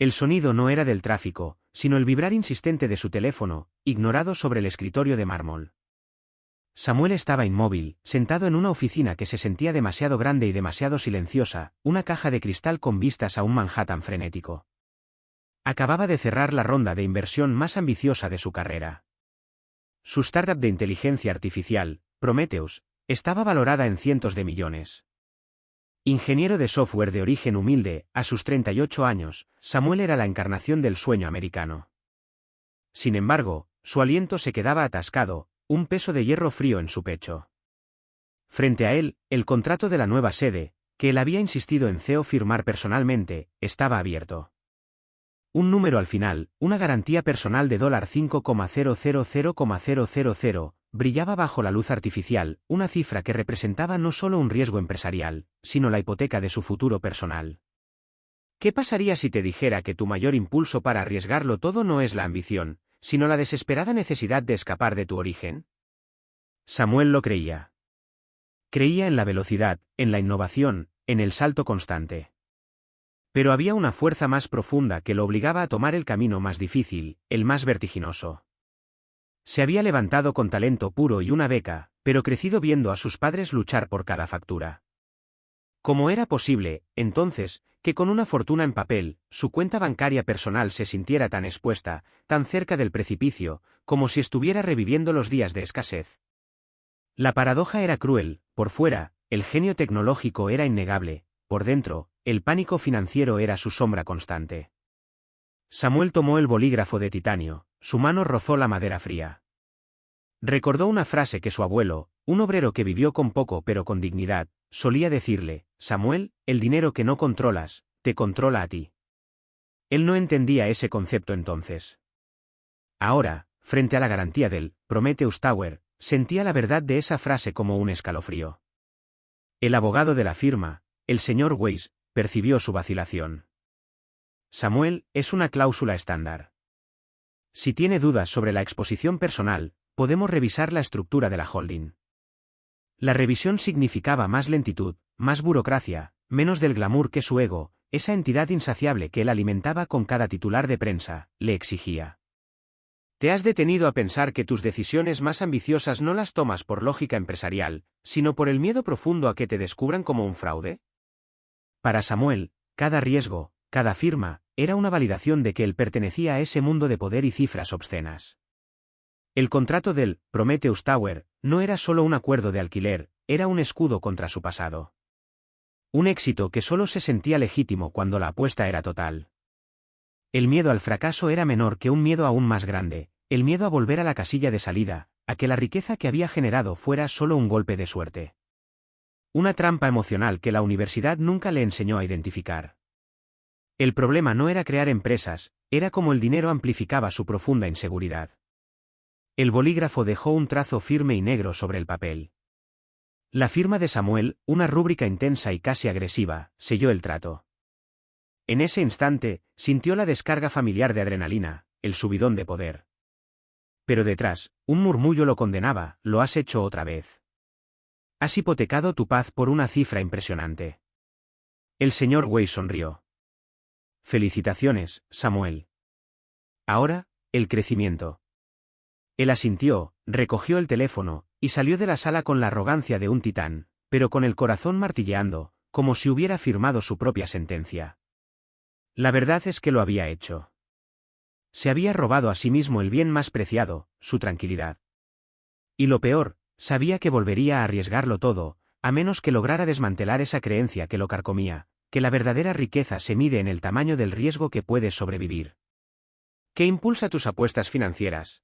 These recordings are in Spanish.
El sonido no era del tráfico, sino el vibrar insistente de su teléfono, ignorado sobre el escritorio de mármol. Samuel estaba inmóvil, sentado en una oficina que se sentía demasiado grande y demasiado silenciosa, una caja de cristal con vistas a un Manhattan frenético. Acababa de cerrar la ronda de inversión más ambiciosa de su carrera. Su startup de inteligencia artificial, Prometheus, estaba valorada en cientos de millones. Ingeniero de software de origen humilde, a sus 38 años, Samuel era la encarnación del sueño americano. Sin embargo, su aliento se quedaba atascado, un peso de hierro frío en su pecho. Frente a él, el contrato de la nueva sede, que él había insistido en CEO firmar personalmente, estaba abierto. Un número al final, una garantía personal de $5,000,000, brillaba bajo la luz artificial, una cifra que representaba no solo un riesgo empresarial, sino la hipoteca de su futuro personal. ¿Qué pasaría si te dijera que tu mayor impulso para arriesgarlo todo no es la ambición, sino la desesperada necesidad de escapar de tu origen? Samuel lo creía. Creía en la velocidad, en la innovación, en el salto constante. Pero había una fuerza más profunda que lo obligaba a tomar el camino más difícil, el más vertiginoso. Se había levantado con talento puro y una beca, pero crecido viendo a sus padres luchar por cada factura. ¿Cómo era posible, entonces, que con una fortuna en papel, su cuenta bancaria personal se sintiera tan expuesta, tan cerca del precipicio, como si estuviera reviviendo los días de escasez? La paradoja era cruel, por fuera, el genio tecnológico era innegable, por dentro, el pánico financiero era su sombra constante. Samuel tomó el bolígrafo de titanio, su mano rozó la madera fría. Recordó una frase que su abuelo, un obrero que vivió con poco pero con dignidad, solía decirle: Samuel, el dinero que no controlas, te controla a ti. Él no entendía ese concepto entonces. Ahora, frente a la garantía del Prometheus Tower, sentía la verdad de esa frase como un escalofrío. El abogado de la firma, el señor Weiss, percibió su vacilación. Samuel, es una cláusula estándar. Si tiene dudas sobre la exposición personal, podemos revisar la estructura de la holding. La revisión significaba más lentitud, más burocracia, menos del glamour que su ego, esa entidad insaciable que él alimentaba con cada titular de prensa, le exigía. ¿Te has detenido a pensar que tus decisiones más ambiciosas no las tomas por lógica empresarial, sino por el miedo profundo a que te descubran como un fraude? Para Samuel, cada riesgo, cada firma, era una validación de que él pertenecía a ese mundo de poder y cifras obscenas. El contrato del Prometheus Tower no era solo un acuerdo de alquiler, era un escudo contra su pasado. Un éxito que solo se sentía legítimo cuando la apuesta era total. El miedo al fracaso era menor que un miedo aún más grande, el miedo a volver a la casilla de salida, a que la riqueza que había generado fuera solo un golpe de suerte. Una trampa emocional que la universidad nunca le enseñó a identificar. El problema no era crear empresas, era cómo el dinero amplificaba su profunda inseguridad. El bolígrafo dejó un trazo firme y negro sobre el papel. La firma de Samuel, una rúbrica intensa y casi agresiva, selló el trato. En ese instante, sintió la descarga familiar de adrenalina, el subidón de poder. Pero detrás, un murmullo lo condenaba: lo has hecho otra vez. Has hipotecado tu paz por una cifra impresionante. El señor Weiss sonrió. Felicitaciones, Samuel. Ahora, el crecimiento. Él asintió, recogió el teléfono, y salió de la sala con la arrogancia de un titán, pero con el corazón martilleando, como si hubiera firmado su propia sentencia. La verdad es que lo había hecho. Se había robado a sí mismo el bien más preciado, su tranquilidad. Y lo peor, sabía que volvería a arriesgarlo todo, a menos que lograra desmantelar esa creencia que lo carcomía, que la verdadera riqueza se mide en el tamaño del riesgo que puedes sobrevivir. ¿Qué impulsa tus apuestas financieras?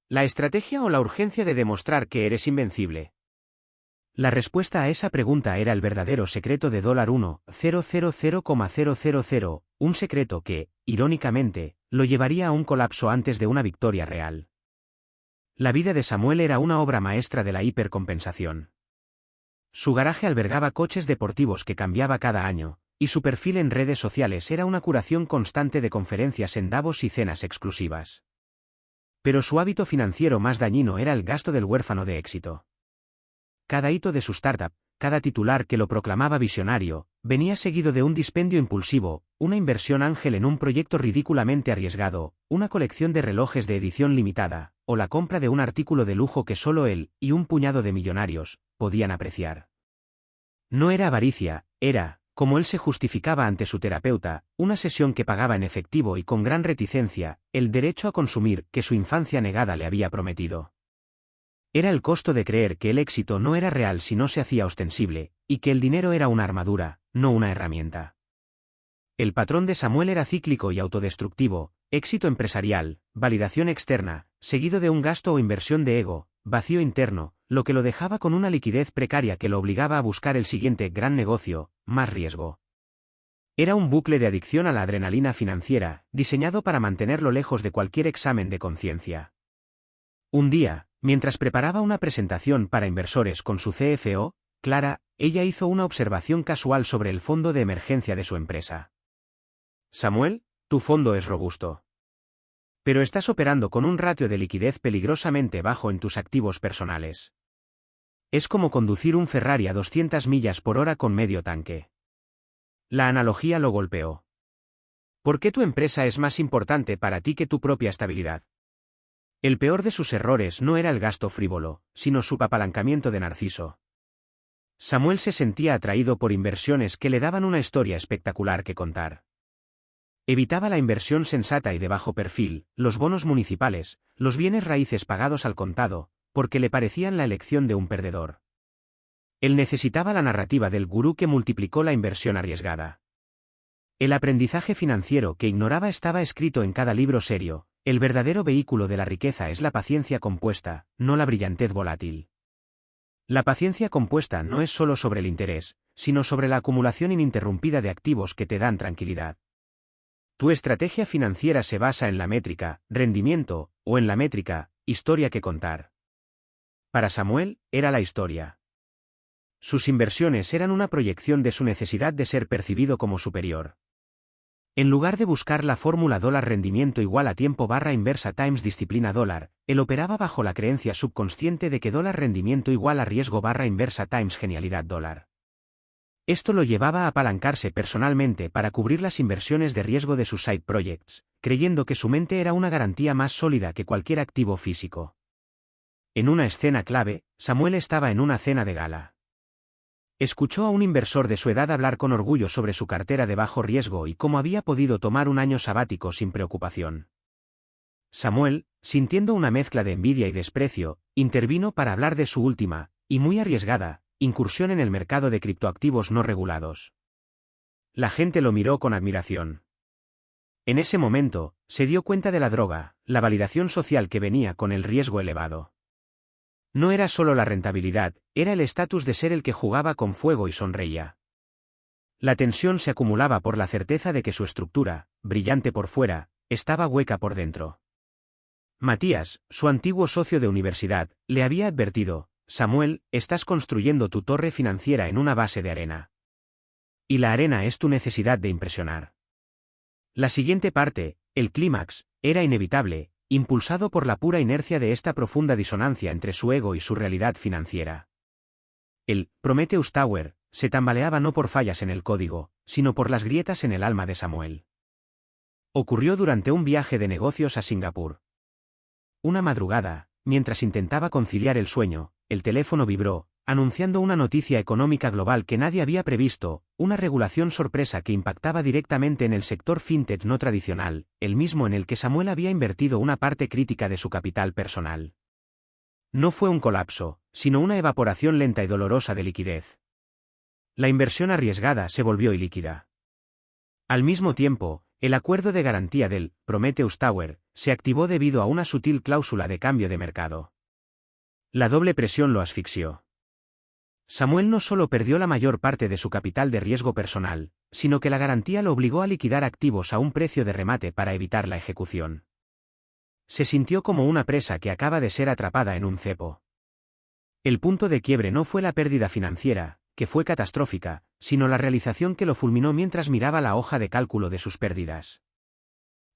¿La estrategia o la urgencia de demostrar que eres invencible? La respuesta a esa pregunta era el verdadero secreto de $1,000,000, un secreto que, irónicamente, lo llevaría a un colapso antes de una victoria real. La vida de Samuel era una obra maestra de la hipercompensación. Su garaje albergaba coches deportivos que cambiaba cada año, y su perfil en redes sociales era una curación constante de conferencias en Davos y cenas exclusivas. Pero su hábito financiero más dañino era el gasto del huérfano de éxito. Cada hito de su startup, cada titular que lo proclamaba visionario, Venía seguido de un dispendio impulsivo, una inversión ángel en un proyecto ridículamente arriesgado, una colección de relojes de edición limitada, o la compra de un artículo de lujo que solo él, y un puñado de millonarios, podían apreciar. No era avaricia, era, como él se justificaba ante su terapeuta, una sesión que pagaba en efectivo y con gran reticencia, el derecho a consumir que su infancia negada le había prometido. Era el costo de creer que el éxito no era real si no se hacía ostensible, y que el dinero era una armadura, no una herramienta. El patrón de Samuel era cíclico y autodestructivo: éxito empresarial, validación externa, seguido de un gasto o inversión de ego, vacío interno, lo que lo dejaba con una liquidez precaria que lo obligaba a buscar el siguiente gran negocio, más riesgo. Era un bucle de adicción a la adrenalina financiera, diseñado para mantenerlo lejos de cualquier examen de conciencia. Un día, mientras preparaba una presentación para inversores con su CFO, Clara, ella hizo una observación casual sobre el fondo de emergencia de su empresa. Samuel, tu fondo es robusto. Pero estás operando con un ratio de liquidez peligrosamente bajo en tus activos personales. Es como conducir un Ferrari a 200 millas por hora con medio tanque. La analogía lo golpeó. ¿Por qué tu empresa es más importante para ti que tu propia estabilidad? El peor de sus errores no era el gasto frívolo, sino su apalancamiento de narciso. Samuel se sentía atraído por inversiones que le daban una historia espectacular que contar. Evitaba la inversión sensata y de bajo perfil, los bonos municipales, los bienes raíces pagados al contado, porque le parecían la elección de un perdedor. Él necesitaba la narrativa del gurú que multiplicó la inversión arriesgada. El aprendizaje financiero que ignoraba estaba escrito en cada libro serio: el verdadero vehículo de la riqueza es la paciencia compuesta, no la brillantez volátil. La paciencia compuesta no es solo sobre el interés, sino sobre la acumulación ininterrumpida de activos que te dan tranquilidad. Tu estrategia financiera se basa en la métrica, rendimiento, o en la métrica, historia que contar. Para Samuel, era la historia. Sus inversiones eran una proyección de su necesidad de ser percibido como superior. En lugar de buscar la fórmula dólar rendimiento igual a tiempo barra inversa times disciplina dólar, él operaba bajo la creencia subconsciente de que dólar rendimiento igual a riesgo barra inversa times genialidad dólar. Esto lo llevaba a apalancarse personalmente para cubrir las inversiones de riesgo de sus side projects, creyendo que su mente era una garantía más sólida que cualquier activo físico. En una escena clave, Samuel estaba en una cena de gala. Escuchó a un inversor de su edad hablar con orgullo sobre su cartera de bajo riesgo y cómo había podido tomar un año sabático sin preocupación. Samuel, sintiendo una mezcla de envidia y desprecio, intervino para hablar de su última, y muy arriesgada, incursión en el mercado de criptoactivos no regulados. La gente lo miró con admiración. En ese momento, se dio cuenta de la droga, la validación social que venía con el riesgo elevado. No era solo la rentabilidad, era el estatus de ser el que jugaba con fuego y sonreía. La tensión se acumulaba por la certeza de que su estructura, brillante por fuera, estaba hueca por dentro. Matías, su antiguo socio de universidad, le había advertido: Samuel, estás construyendo tu torre financiera en una base de arena. Y la arena es tu necesidad de impresionar. La siguiente parte, el clímax, era inevitable, impulsado por la pura inercia de esta profunda disonancia entre su ego y su realidad financiera. El Prometheus Tower se tambaleaba no por fallas en el código, sino por las grietas en el alma de Samuel. Ocurrió durante un viaje de negocios a Singapur. Una madrugada, mientras intentaba conciliar el sueño, el teléfono vibró, anunciando una noticia económica global que nadie había previsto: una regulación sorpresa que impactaba directamente en el sector fintech no tradicional, el mismo en el que Samuel había invertido una parte crítica de su capital personal. No fue un colapso, sino una evaporación lenta y dolorosa de liquidez. La inversión arriesgada se volvió ilíquida. Al mismo tiempo, el acuerdo de garantía del Prometheus Tower se activó debido a una sutil cláusula de cambio de mercado. La doble presión lo asfixió. Samuel no solo perdió la mayor parte de su capital de riesgo personal, sino que la garantía lo obligó a liquidar activos a un precio de remate para evitar la ejecución. Se sintió como una presa que acaba de ser atrapada en un cepo. El punto de quiebre no fue la pérdida financiera, que fue catastrófica, sino la realización que lo fulminó mientras miraba la hoja de cálculo de sus pérdidas.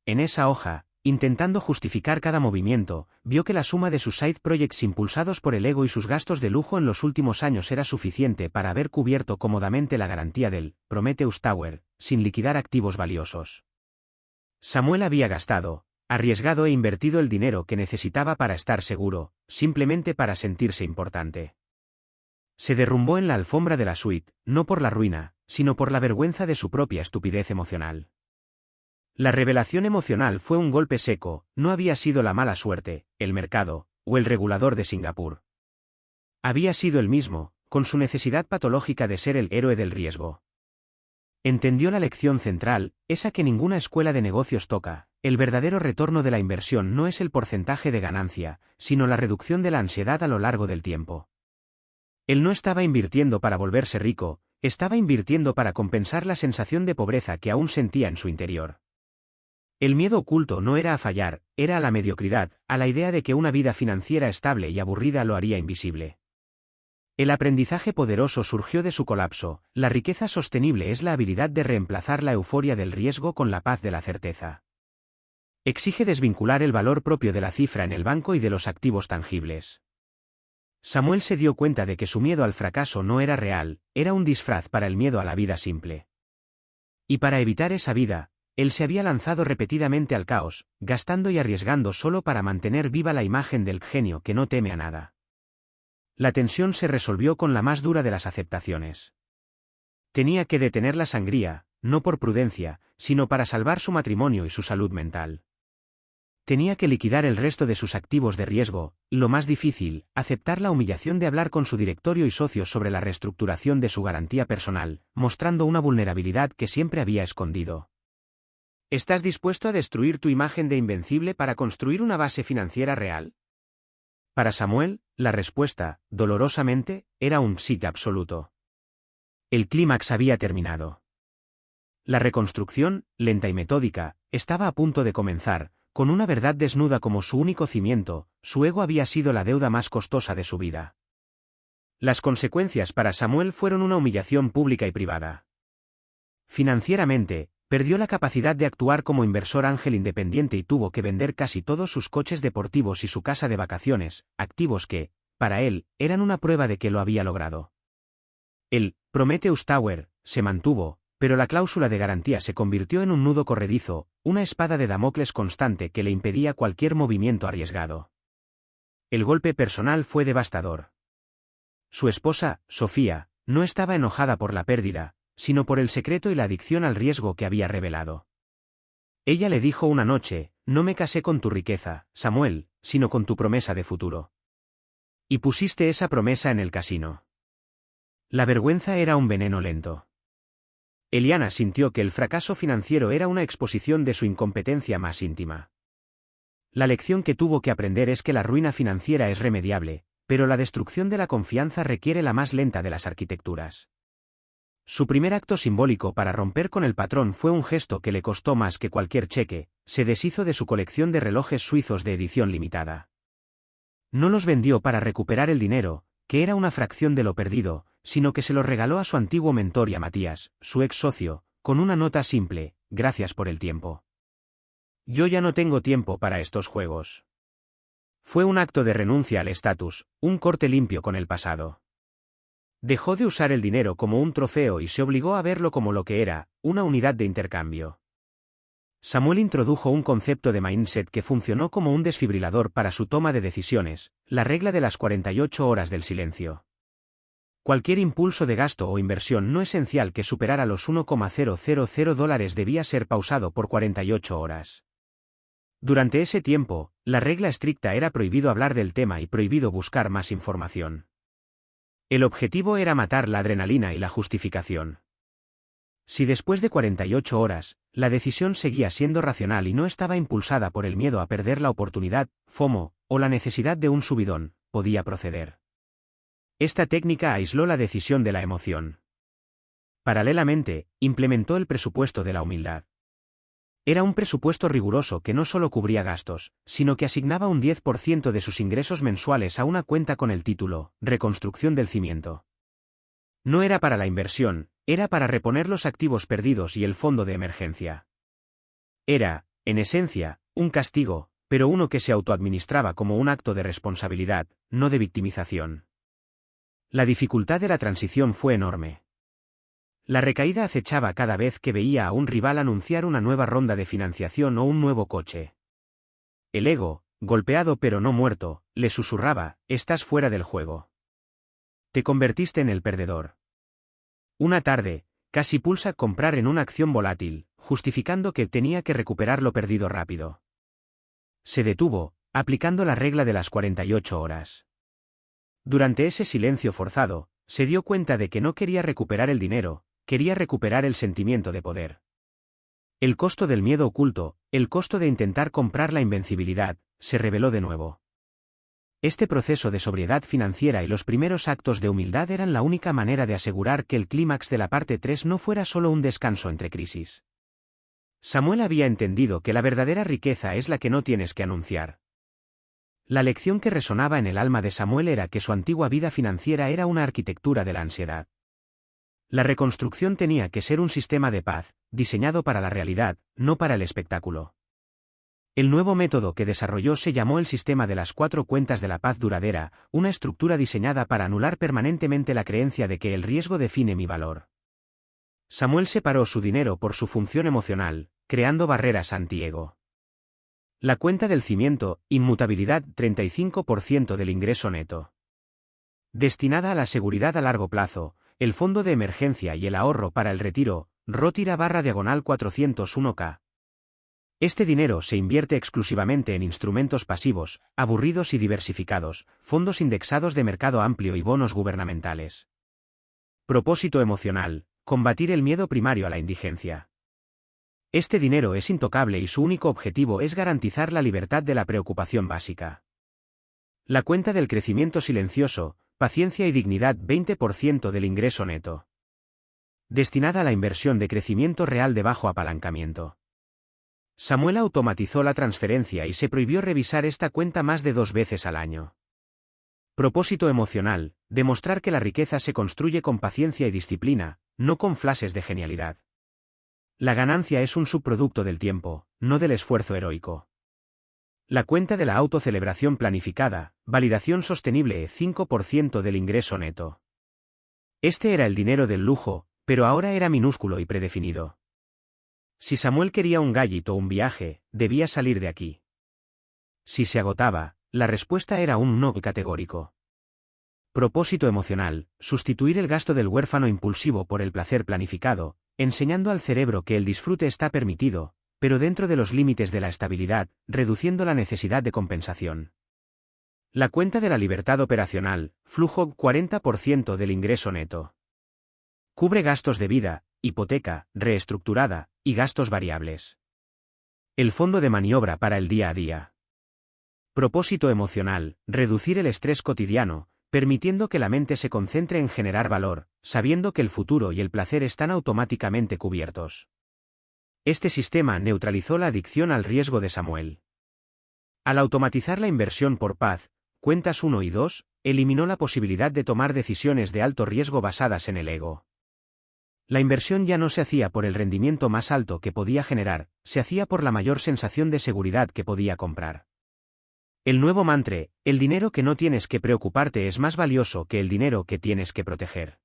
En esa hoja, intentando justificar cada movimiento, vio que la suma de sus side projects impulsados por el ego y sus gastos de lujo en los últimos años era suficiente para haber cubierto cómodamente la garantía del Prometheus Tower, sin liquidar activos valiosos. Samuel había gastado, arriesgado e invertido el dinero que necesitaba para estar seguro, simplemente para sentirse importante. Se derrumbó en la alfombra de la suite, no por la ruina, sino por la vergüenza de su propia estupidez emocional. La revelación emocional fue un golpe seco, no había sido la mala suerte, el mercado, o el regulador de Singapur. Había sido él mismo, con su necesidad patológica de ser el héroe del riesgo. Entendió la lección central, esa que ninguna escuela de negocios toca: el verdadero retorno de la inversión no es el porcentaje de ganancia, sino la reducción de la ansiedad a lo largo del tiempo. Él no estaba invirtiendo para volverse rico, estaba invirtiendo para compensar la sensación de pobreza que aún sentía en su interior. El miedo oculto no era a fallar, era a la mediocridad, a la idea de que una vida financiera estable y aburrida lo haría invisible. El aprendizaje poderoso surgió de su colapso: la riqueza sostenible es la habilidad de reemplazar la euforia del riesgo con la paz de la certeza. Exige desvincular el valor propio de la cifra en el banco y de los activos tangibles. Samuel se dio cuenta de que su miedo al fracaso no era real, era un disfraz para el miedo a la vida simple. Y para evitar esa vida, él se había lanzado repetidamente al caos, gastando y arriesgando solo para mantener viva la imagen del genio que no teme a nada. La tensión se resolvió con la más dura de las aceptaciones. Tenía que detener la sangría, no por prudencia, sino para salvar su matrimonio y su salud mental. Tenía que liquidar el resto de sus activos de riesgo, lo más difícil, aceptar la humillación de hablar con su directorio y socios sobre la reestructuración de su garantía personal, mostrando una vulnerabilidad que siempre había escondido. ¿Estás dispuesto a destruir tu imagen de invencible para construir una base financiera real? Para Samuel, la respuesta, dolorosamente, era un sí absoluto. El clímax había terminado. La reconstrucción, lenta y metódica, estaba a punto de comenzar, con una verdad desnuda como su único cimiento: su ego había sido la deuda más costosa de su vida. Las consecuencias para Samuel fueron una humillación pública y privada. Financieramente, perdió la capacidad de actuar como inversor ángel independiente y tuvo que vender casi todos sus coches deportivos y su casa de vacaciones, activos que, para él, eran una prueba de que lo había logrado. El Prometheus Tower se mantuvo, pero la cláusula de garantía se convirtió en un nudo corredizo, una espada de Damocles constante que le impedía cualquier movimiento arriesgado. El golpe personal fue devastador. Su esposa, Sofía, no estaba enojada por la pérdida, sino por el secreto y la adicción al riesgo que había revelado. Ella le dijo una noche: no me casé con tu riqueza, Samuel, sino con tu promesa de futuro. Y pusiste esa promesa en el casino. La vergüenza era un veneno lento. Eliana sintió que el fracaso financiero era una exposición de su incompetencia más íntima. La lección que tuvo que aprender es que la ruina financiera es remediable, pero la destrucción de la confianza requiere la más lenta de las arquitecturas. Su primer acto simbólico para romper con el patrón fue un gesto que le costó más que cualquier cheque: se deshizo de su colección de relojes suizos de edición limitada. No los vendió para recuperar el dinero, que era una fracción de lo perdido, sino que se los regaló a su antiguo mentor y a Matías, su ex socio, con una nota simple: gracias por el tiempo. Yo ya no tengo tiempo para estos juegos. Fue un acto de renuncia al estatus, un corte limpio con el pasado. Dejó de usar el dinero como un trofeo y se obligó a verlo como lo que era: una unidad de intercambio. Samuel introdujo un concepto de mindset que funcionó como un desfibrilador para su toma de decisiones: la regla de las 48 horas del silencio. Cualquier impulso de gasto o inversión no esencial que superara los $1,000 debía ser pausado por 48 horas. Durante ese tiempo, la regla estricta era: prohibido hablar del tema y prohibido buscar más información. El objetivo era matar la adrenalina y la justificación. Si después de 48 horas, la decisión seguía siendo racional y no estaba impulsada por el miedo a perder la oportunidad, FOMO, o la necesidad de un subidón, podía proceder. Esta técnica aisló la decisión de la emoción. Paralelamente, implementó el presupuesto de la humildad. Era un presupuesto riguroso que no solo cubría gastos, sino que asignaba un 10% de sus ingresos mensuales a una cuenta con el título Reconstrucción del cimiento. No era para la inversión, era para reponer los activos perdidos y el fondo de emergencia. Era, en esencia, Un castigo, pero uno que se autoadministraba como un acto de responsabilidad, no de victimización. La dificultad de la transición fue enorme. La recaída acechaba cada vez que veía a un rival anunciar una nueva ronda de financiación o un nuevo coche. El ego, golpeado pero no muerto, le susurraba: estás fuera del juego. Te convertiste en el perdedor. Una tarde, casi pulsa comprar en una acción volátil, justificando que tenía que recuperar lo perdido rápido. Se detuvo, aplicando la regla de las 48 horas. Durante ese silencio forzado, se dio cuenta de que no quería recuperar el dinero, quería recuperar el sentimiento de poder. El costo del miedo oculto, el costo de intentar comprar la invencibilidad, se reveló de nuevo. Este proceso de sobriedad financiera y los primeros actos de humildad eran la única manera de asegurar que el clímax de la parte 3 no fuera solo un descanso entre crisis. Samuel había entendido que la verdadera riqueza es la que no tienes que anunciar. La lección que resonaba en el alma de Samuel era que su antigua vida financiera era una arquitectura de la ansiedad. La reconstrucción tenía que ser un sistema de paz, diseñado para la realidad, no para el espectáculo. El nuevo método que desarrolló se llamó el sistema de las 4 cuentas de la paz duradera, una estructura diseñada para anular permanentemente la creencia de que el riesgo define mi valor. Samuel separó su dinero por su función emocional, creando barreras anti-ego. La cuenta del cimiento, inmutabilidad, 35% del ingreso neto. Destinada a la seguridad a largo plazo, el fondo de emergencia y el ahorro para el retiro, Rotira/401k. Este dinero se invierte exclusivamente en instrumentos pasivos, aburridos y diversificados, fondos indexados de mercado amplio y bonos gubernamentales. Propósito emocional: combatir el miedo primario a la indigencia. Este dinero es intocable y su único objetivo es garantizar la libertad de la preocupación básica. La cuenta del crecimiento silencioso, paciencia y dignidad, 20% del ingreso neto. Destinada a la inversión de crecimiento real de bajo apalancamiento. Samuel automatizó la transferencia y se prohibió revisar esta cuenta más de 2 veces al año. Propósito emocional: demostrar que la riqueza se construye con paciencia y disciplina, no con flashes de genialidad. La ganancia es un subproducto del tiempo, no del esfuerzo heroico. La cuenta de la autocelebración planificada, validación sostenible, 5% del ingreso neto. Este era el dinero del lujo, pero ahora era minúsculo y predefinido. Si Samuel quería un gadget o un viaje, debía salir de aquí. Si se agotaba, la respuesta era un no categórico. Propósito emocional: sustituir el gasto del huérfano impulsivo por el placer planificado, enseñando al cerebro que el disfrute está permitido, pero dentro de los límites de la estabilidad, reduciendo la necesidad de compensación. La cuenta de la libertad operacional, flujo, 40% del ingreso neto. Cubre gastos de vida, hipoteca, reestructurada, y gastos variables. El fondo de maniobra para el día a día. Propósito emocional: reducir el estrés cotidiano, permitiendo que la mente se concentre en generar valor, sabiendo que el futuro y el placer están automáticamente cubiertos. Este sistema neutralizó la adicción al riesgo de Samuel. Al automatizar la inversión por paz, cuentas 1 y 2, eliminó la posibilidad de tomar decisiones de alto riesgo basadas en el ego. La inversión ya no se hacía por el rendimiento más alto que podía generar, se hacía por la mayor sensación de seguridad que podía comprar. El nuevo mantra: el dinero que no tienes que preocuparte es más valioso que el dinero que tienes que proteger.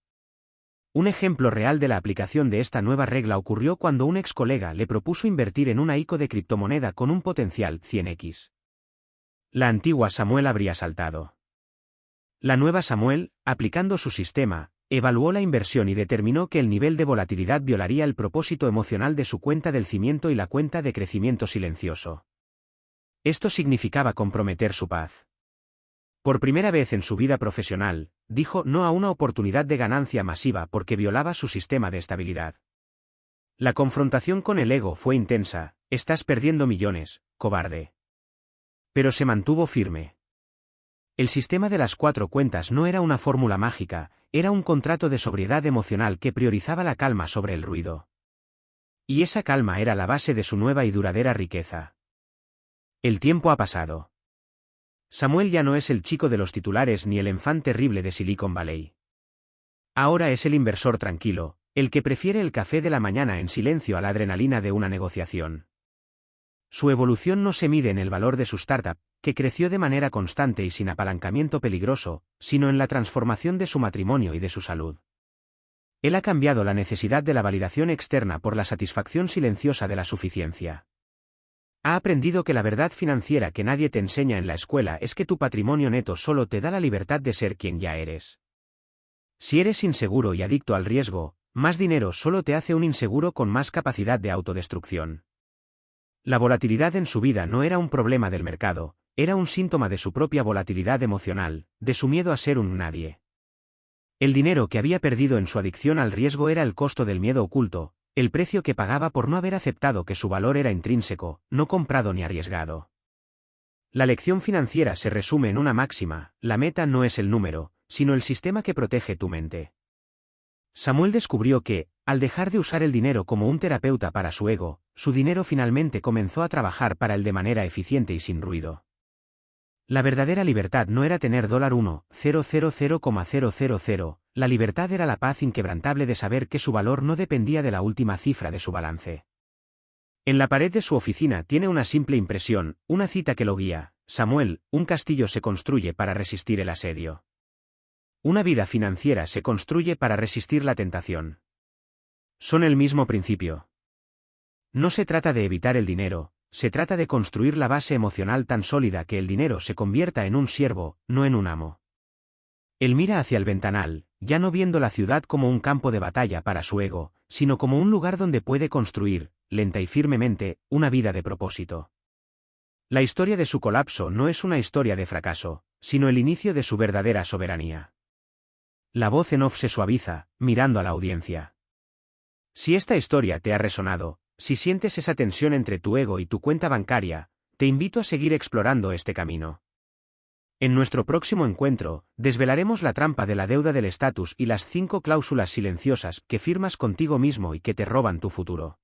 Un ejemplo real de la aplicación de esta nueva regla ocurrió cuando un ex colega le propuso invertir en una ICO de criptomoneda con un potencial 100x. La antigua Samuel habría saltado. La nueva Samuel, aplicando su sistema, evaluó la inversión y determinó que el nivel de volatilidad violaría el propósito emocional de su cuenta del cimiento y la cuenta de crecimiento silencioso. Esto significaba comprometer su paz. Por primera vez en su vida profesional, dijo no a una oportunidad de ganancia masiva porque violaba su sistema de estabilidad. La confrontación con el ego fue intensa: estás perdiendo millones, cobarde. Pero se mantuvo firme. El sistema de las 4 cuentas no era una fórmula mágica, era un contrato de sobriedad emocional que priorizaba la calma sobre el ruido. Y esa calma era la base de su nueva y duradera riqueza. El tiempo ha pasado. Samuel ya no es el chico de los titulares ni el enfant terrible de Silicon Valley. Ahora es el inversor tranquilo, el que prefiere el café de la mañana en silencio a la adrenalina de una negociación. Su evolución no se mide en el valor de su startup, que creció de manera constante y sin apalancamiento peligroso, sino en la transformación de su matrimonio y de su salud. Él ha cambiado la necesidad de la validación externa por la satisfacción silenciosa de la suficiencia. Ha aprendido que la verdad financiera que nadie te enseña en la escuela es que tu patrimonio neto solo te da la libertad de ser quien ya eres. Si eres inseguro y adicto al riesgo, más dinero solo te hace un inseguro con más capacidad de autodestrucción. La volatilidad en su vida no era un problema del mercado, era un síntoma de su propia volatilidad emocional, de su miedo a ser un nadie. El dinero que había perdido en su adicción al riesgo era el costo del miedo oculto, el precio que pagaba por no haber aceptado que su valor era intrínseco, no comprado ni arriesgado. La lección financiera se resume en una máxima: la meta no es el número, sino el sistema que protege tu mente. Samuel descubrió que, al dejar de usar el dinero como un terapeuta para su ego, su dinero finalmente comenzó a trabajar para él de manera eficiente y sin ruido. La verdadera libertad no era tener $1,000,000, la libertad era la paz inquebrantable de saber que su valor no dependía de la última cifra de su balance. En la pared de su oficina tiene una simple impresión, una cita que lo guía: Samuel, un castillo se construye para resistir el asedio. Una vida financiera se construye para resistir la tentación. Son el mismo principio. No se trata de evitar el dinero, se trata de construir la base emocional tan sólida que el dinero se convierta en un siervo, no en un amo. Él mira hacia el ventanal, ya no viendo la ciudad como un campo de batalla para su ego, sino como un lugar donde puede construir, lenta y firmemente, una vida de propósito. La historia de su colapso no es una historia de fracaso, sino el inicio de su verdadera soberanía. La voz en off se suaviza, mirando a la audiencia. Si esta historia te ha resonado, si sientes esa tensión entre tu ego y tu cuenta bancaria, te invito a seguir explorando este camino. En nuestro próximo encuentro, desvelaremos la trampa de la deuda del estatus y las 5 cláusulas silenciosas que firmas contigo mismo y que te roban tu futuro.